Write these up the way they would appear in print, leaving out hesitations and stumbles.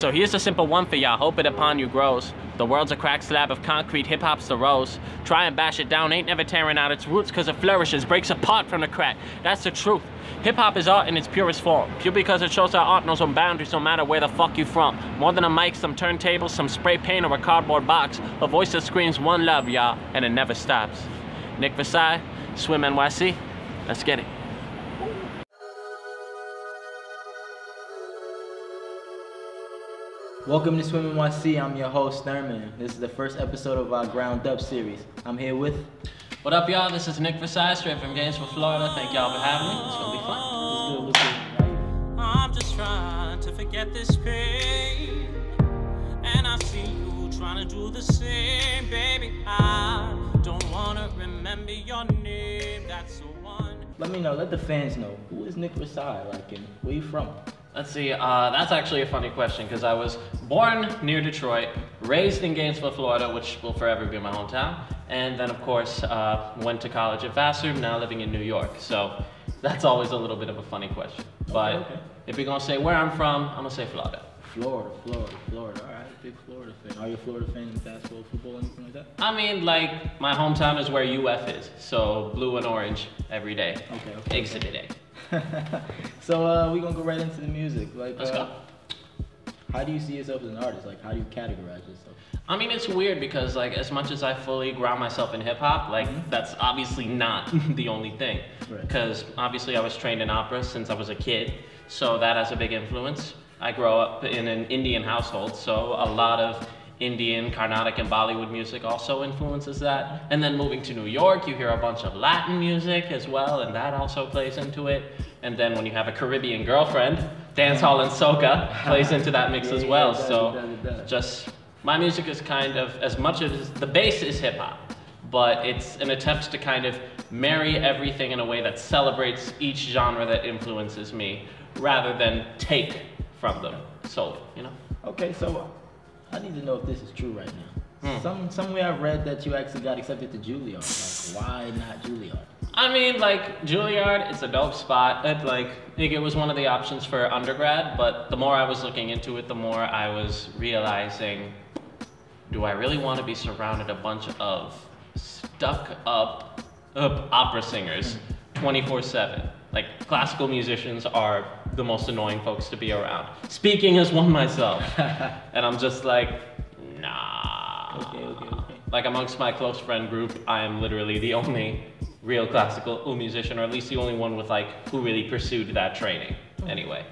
So here's a simple one for y'all, hope it upon you grows. The world's a cracked slab of concrete, hip-hop's the rose. Try and bash it down, ain't never tearing out its roots, cause it flourishes, breaks apart from the crack. That's the truth. Hip-hop is art in its purest form. Pure because it shows our art knows no boundaries, no matter where the fuck you from. More than a mic, some turntables, some spray paint, or a cardboard box. A voice that screams one love, y'all, and it never stops. Nik VRSI, SWYM-NYC, let's get it. Welcome to SWYM-NYC. I'm your host, Thurman. This is the first episode of our Ground Up series. I'm here with... What up, y'all? This is Nik VRSI, straight from Gainesville, Florida. Thank y'all for having me. It's gonna be fun. What's good? I'm just trying to forget this pain, and I see you trying to do the same, baby. I don't wanna remember your name. That's the one. Let me know. Let the fans know. Who is Nik VRSI? Like, and where you from? Let's see, that's actually a funny question because I was born near Detroit, raised in Gainesville, Florida, which will forever be my hometown, and then of course went to college at Vassar, now living in New York. So that's always a little bit of a funny question. But if you're gonna say where I'm from, I'm gonna say Florida. Florida. All right, big Florida fan. Are you a Florida fan in basketball, football, anything like that? I mean, like, my hometown is where UF is, so blue and orange every day. Okay. Exhibit A. So we're gonna go right into the music. Like, Let's go. How do you see yourself as an artist? Like, how do you categorize yourself? I mean, it's weird because, like, as much as I fully ground myself in hip-hop, like, that's obviously not the only thing. Because, obviously, I was trained in opera since I was a kid, so that has a big influence. I grew up in an Indian household, so a lot of Indian, Carnatic, and Bollywood music also influences that. And then moving to New York, you hear a bunch of Latin music as well, and that also plays into it. And then when you have a Caribbean girlfriend, dancehall and soca plays into that mix as well. Just, my music is kind of, as much as the base is hip hop, but it's an attempt to kind of marry everything in a way that celebrates each genre that influences me, rather than take from them solely, you know? Okay, so I need to know if this is true right now. Somewhere I read that you actually got accepted to Juilliards. Like, why not Juilliard? I mean, like, Juilliard, it's a dope spot. It was one of the options for undergrad, but the more I was looking into it, the more I was realizing, do I really want to be surrounded a bunch of stuck up opera singers 24/7? Like, classical musicians are the most annoying folks to be around. Speaking as one myself. And I'm just like, nah. Okay. Like, amongst my close friend group, I am literally the only real classical musician, or at least the only one with, like, who really pursued that training. Anyway.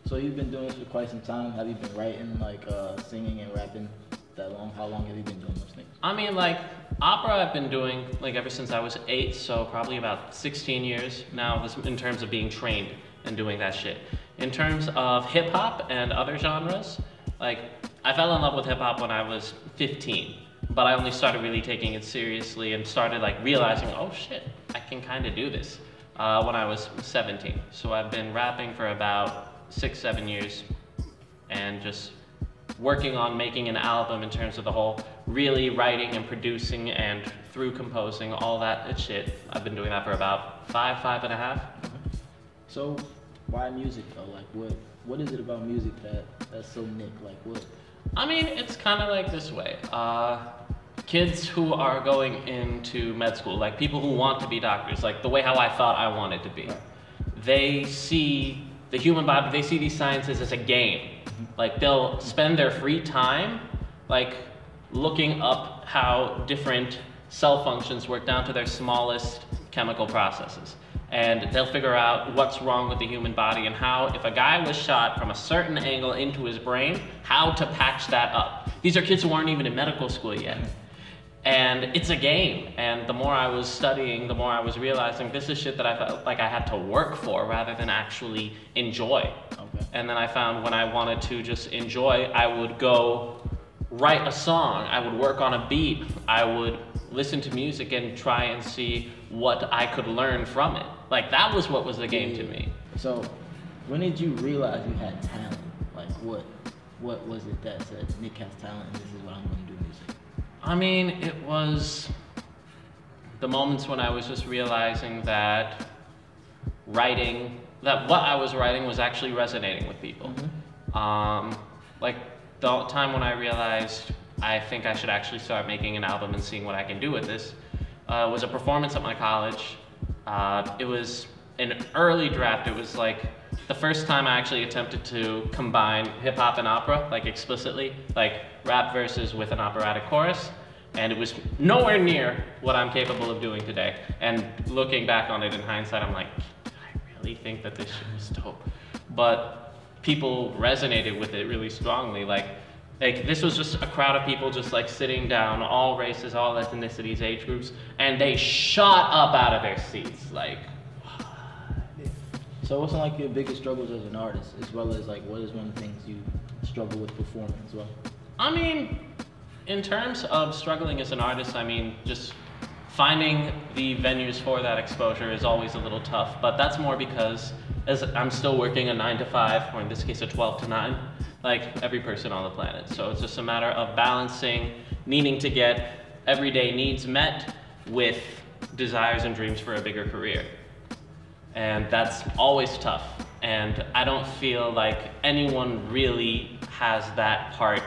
So you've been doing this for quite some time. Have you been writing, like, singing and rapping that long? How long have you been doing those things? I mean, like, opera I've been doing, like, ever since I was 8, so probably about 16 years now in terms of being trained and doing that shit. In terms of hip-hop and other genres, like, I fell in love with hip-hop when I was 15, but I only started really taking it seriously and started, like, realizing, oh shit, I can kind of do this, when I was 17. So I've been rapping for about 6-7 years and just working on making an album in terms of the whole really writing and producing and through composing, all that shit. I've been doing that for about 5.5. So why music though? Like, what is it about music that's so Nik? Like, what? I mean, it's kind of like this way. Kids who are going into med school, like people who want to be doctors, like the way how I thought I wanted to be. They see the human body, they see these sciences as a game. Like, they'll spend their free time, like, looking up how different cell functions work down to their smallest chemical processes. And they'll figure out what's wrong with the human body and how, if a guy was shot from a certain angle into his brain, how to patch that up. These are kids who aren't even in medical school yet. And it's a game. And the more I was studying, the more I was realizing this is shit that I felt like I had to work for rather than actually enjoy. And then I found when I wanted to just enjoy, I would go write a song. I would work on a beat. I would listen to music and try and see what I could learn from it. Like, that was what was the game to me. So when did you realize you had talent? Like, what was it that said, Nik has talent and this is what I'm going to do music? I mean, it was the moments when I was just realizing that what I was writing was actually resonating with people. like the time when I realized I think I should actually start making an album and seeing what I can do with this was a performance at my college. It was an early draft. It was like the first time I actually attempted to combine hip hop and opera, like explicitly, like rap verses with an operatic chorus. And it was nowhere near what I'm capable of doing today. And looking back on it in hindsight, I'm like, I really think that this shit was dope. But people resonated with it really strongly. Like this was just a crowd of people just like sitting down, all races, all ethnicities, age groups, and they shot up out of their seats. Like, so what's like your biggest struggles as an artist, as well as like what is one of the things you struggle with performing as well? I mean, in terms of struggling as an artist, I mean, just finding the venues for that exposure is always a little tough, but that's more because as I'm still working a 9 to 5, or in this case a 12 to 9, like every person on the planet. So it's just a matter of balancing needing to get everyday needs met with desires and dreams for a bigger career. And that's always tough. And I don't feel like anyone really has that part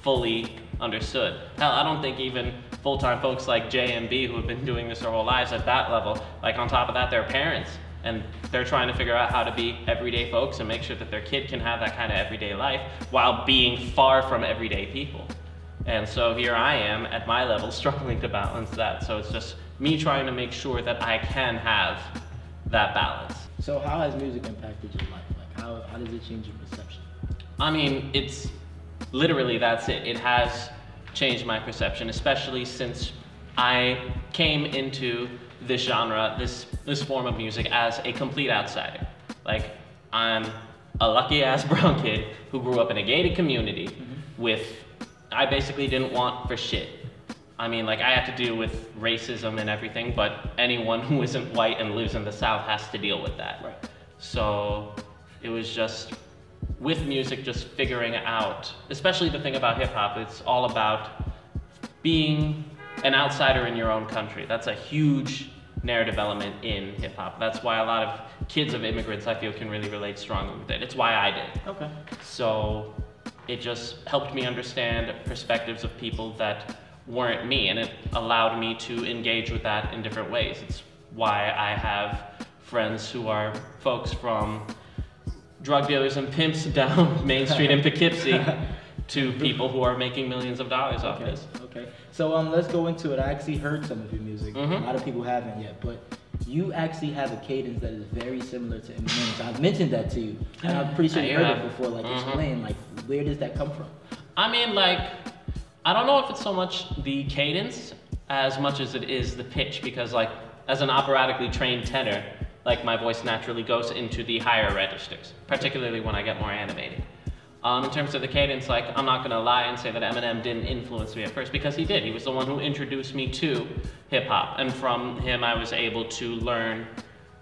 fully understood. Hell, I don't think even full-time folks like J and B who have been doing this their whole lives at that level, like on top of that, they're parents. And they're trying to figure out how to be everyday folks and make sure that their kid can have that kind of everyday life while being far from everyday people. And so here I am at my level struggling to balance that. So it's just me trying to make sure that I can have that balance. So how has music impacted your life? Like how does it change your perception? I mean, it's literally that's it. It has changed my perception, especially since I came into this genre, this form of music as a complete outsider. Like, I'm a lucky ass brown kid who grew up in a gated community with, I basically didn't want for shit. I mean, like, I had to deal with racism and everything, but anyone who isn't white and lives in the South has to deal with that. Right. So it was just, with music, just figuring out, especially the thing about hip hop, it's all about being an outsider in your own country. That's a huge narrative element in hip hop. That's why a lot of kids of immigrants, I feel, can really relate strongly with it. It's why I did. Okay. So it just helped me understand perspectives of people that weren't me, and it allowed me to engage with that in different ways. It's why I have friends who are folks from drug dealers and pimps down Main Street in Poughkeepsie to people who are making millions of dollars off this. Okay. So let's go into it. I actually heard some of your music. A lot of people haven't yet, but you actually have a cadence that is very similar to Eminem's. I've mentioned that to you, and I'm pretty sure you heard it before. Like, explain, like, where does that come from? I mean, like, I don't know if it's so much the cadence as much as it is the pitch, because, like, as an operatically trained tenor, like, my voice naturally goes into the higher registers, particularly when I get more animated. In terms of the cadence, like, I'm not gonna lie and say that Eminem didn't influence me at first, because he did. He was the one who introduced me to hip hop, and from him I was able to learn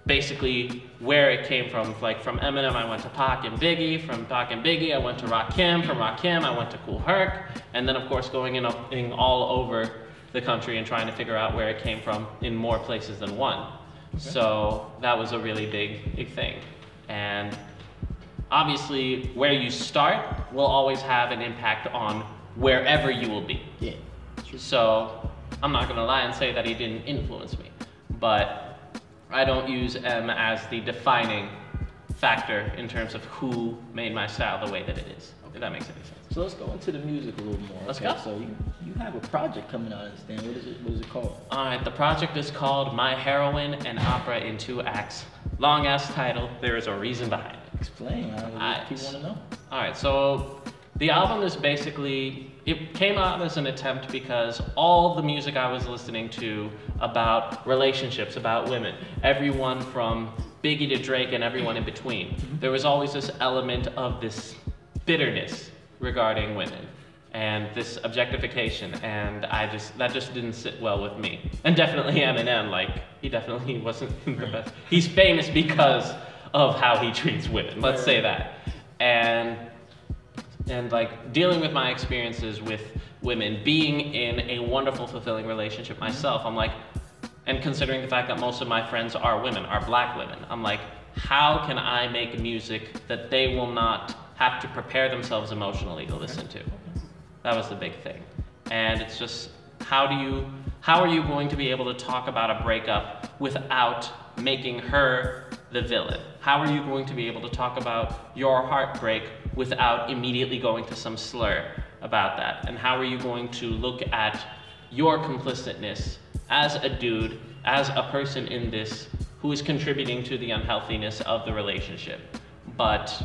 basically where it came from. Like, from Eminem I went to Pac and Biggie, from Pac and Biggie I went to Rakim, from Rakim I went to Kool Herc, and then of course going in all over the country and trying to figure out where it came from in more places than one. Okay. So that was a really big thing. And obviously, where you start will always have an impact on wherever you will be. Yeah. So I'm not gonna lie and say that he didn't influence me, but I don't use M as the defining factor in terms of who made my style the way that it is, if that makes any sense. So let's go into the music a little more. Let's go. So you have a project coming out, I understand. What is it called? All right, the project is called My Heroine and Opera in 2 Acts. Long ass title, there is a reason behind it. Explain, what people want to know. All right, so the album is basically, it came out as an attempt because all the music I was listening to about relationships, about women, everyone from Biggie to Drake and everyone in between, there was always this element of this bitterness regarding women and this objectification, and that just didn't sit well with me. And definitely Eminem, like, he definitely wasn't the best. He's famous because of how he treats women, let's say that. And like, dealing with my experiences with women, being in a wonderful, fulfilling relationship myself, I'm like, and considering the fact that most of my friends are women, are black women, I'm like, how can I make music that they will not have to prepare themselves emotionally to listen to. That was the big thing. And it's just, how are you going to be able to talk about a breakup without making her the villain? How are you going to be able to talk about your heartbreak without immediately going to some slur about that? And how are you going to look at your complicitness as a dude, as a person in this who is contributing to the unhealthiness of the relationship, but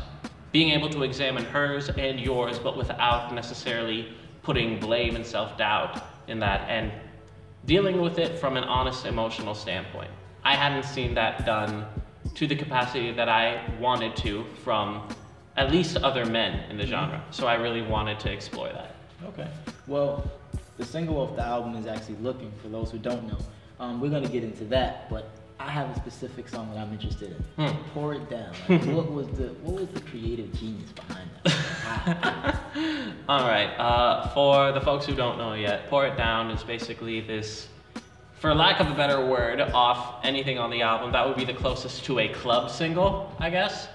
being able to examine hers and yours, but without necessarily putting blame and self-doubt in that, and dealing with it from an honest emotional standpoint. I hadn't seen that done to the capacity that I wanted to from at least other men in the genre. So I really wanted to explore that. Okay. Well, the single off the album is actually Looking, for those who don't know. We're gonna get into that, but I have a specific song that I'm interested in. Pour It Down. Like, what was the creative genius behind that? All right, for the folks who don't know yet, Pour It Down is basically this, for lack of a better word, off anything on the album, that would be the closest to a club single, I guess.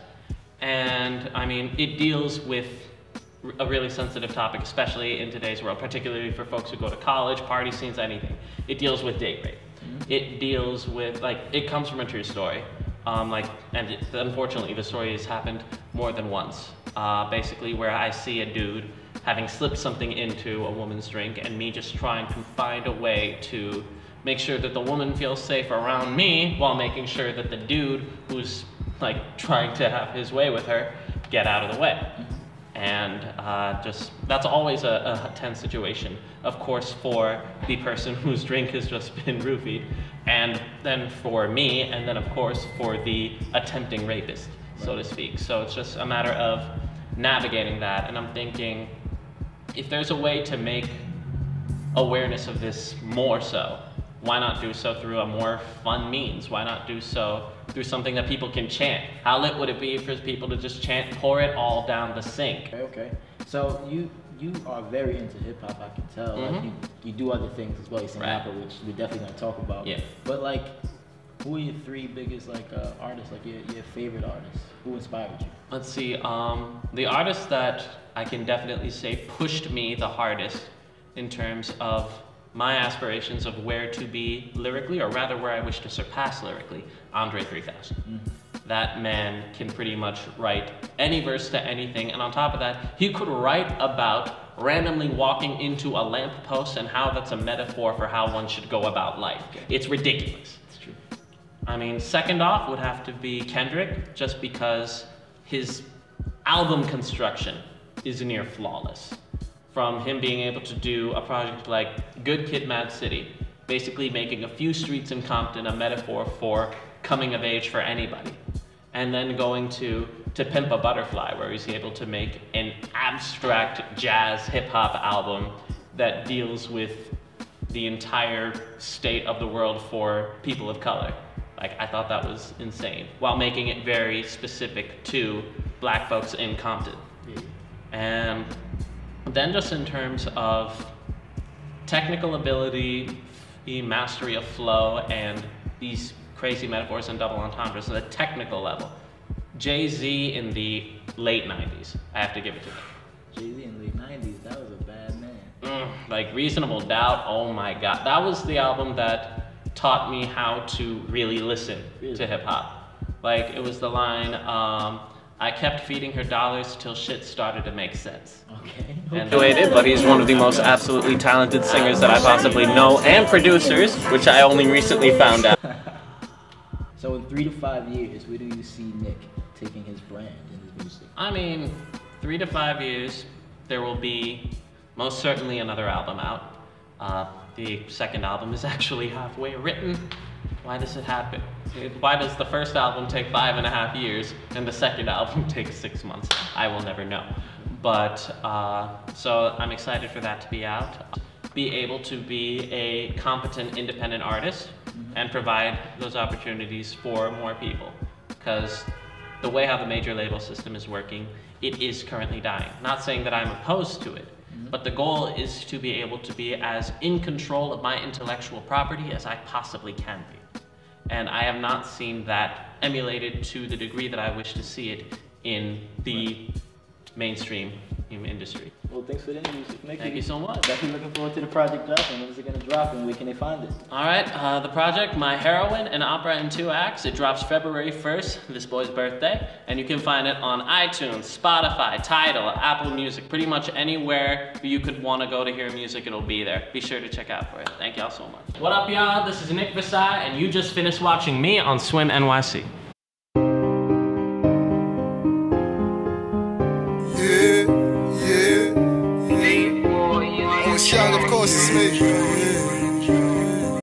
And I mean, it deals with a really sensitive topic, especially in today's world, particularly for folks who go to college, party scenes, anything. It deals with date rape. It deals with, like, it comes from a true story. Unfortunately, the story has happened more than once. Basically, where I see a dude having slipped something into a woman's drink, and me just trying to find a way to make sure that the woman feels safe around me, while making sure that the dude who's like trying to have his way with her get out of the way. And that's always a tense situation, of course, for the person whose drink has just been roofied, and then for me, and then of course for the attempting rapist, so to speak. So it's just a matter of navigating that, and I'm thinking, if there's a way to make awareness of this more so, why not do so through a more fun means? Why not do so through something that people can chant? How lit would it be for people to just chant, pour it all down the sink? Okay. So you are very into hip hop, I can tell. Like you do other things as well. You sing rapper, which we're definitely gonna talk about. Yeah. But like, who are your three biggest artists? Like your favorite artists? Who inspired you? Let's see. The artist that I can definitely say pushed me the hardest in terms of my aspirations of where to be lyrically, or rather where I wish to surpass lyrically, Andre 3000. That man can pretty much write any verse to anything, and on top of that, he could write about randomly walking into a lamppost and how that's a metaphor for how one should go about life. It's ridiculous. It's true. I mean, second off would have to be Kendrick, just because his album construction is near flawless. From him being able to do a project like Good Kid, Mad City, basically making a few streets in Compton a metaphor for coming of age for anybody. And then going to Pimp a Butterfly, where he's able to make an abstract jazz hip-hop album that deals with the entire state of the world for people of color. Like, I thought that was insane, while making it very specific to black folks in Compton. And then just in terms of technical ability, the mastery of flow, and these crazy metaphors and double entendres at a technical level, Jay-Z in the late 90s, I have to give it to him. Jay-Z in the late 90s, that was a bad man. Like Reasonable Doubt, oh my God. That was the album that taught me how to really listen to hip hop. Like, it was the line, I kept feeding her dollars till shit started to make sense. Okay. But he's one of the most absolutely talented singers that I possibly know, and producers, which I only recently found out. So in 3 to 5 years, where do you see Nik taking his brand and his music? I mean, 3 to 5 years, there will be most certainly another album out. The second album is actually halfway written. Why does it happen? Why does the first album take 5.5 years and the second album take 6 months? I will never know. But, so I'm excited for that to be out. Be able to be a competent, independent artist and provide those opportunities for more people. Because the way how the major label system is working, it is currently dying. Not saying that I'm opposed to it, but the goal is to be able to be as in control of my intellectual property as I possibly can be. And I have not seen that emulated to the degree that I wish to see it in the mainstream industry. Well, thanks for the interview. Thank you so much. Definitely looking forward to the project dropping. When is it going to drop and where can they find it? All right, the project, My Heroine, an opera in 2 acts. It drops February 1st, this boy's birthday, and you can find it on iTunes, Spotify, Tidal, Apple Music, pretty much anywhere you could want to go to hear music, it'll be there. Be sure to check out for it. Thank y'all so much. What up, y'all? This is Nik VRSI, and you just finished watching me on SWYM-NYC. Young, of course, it's me. Yeah.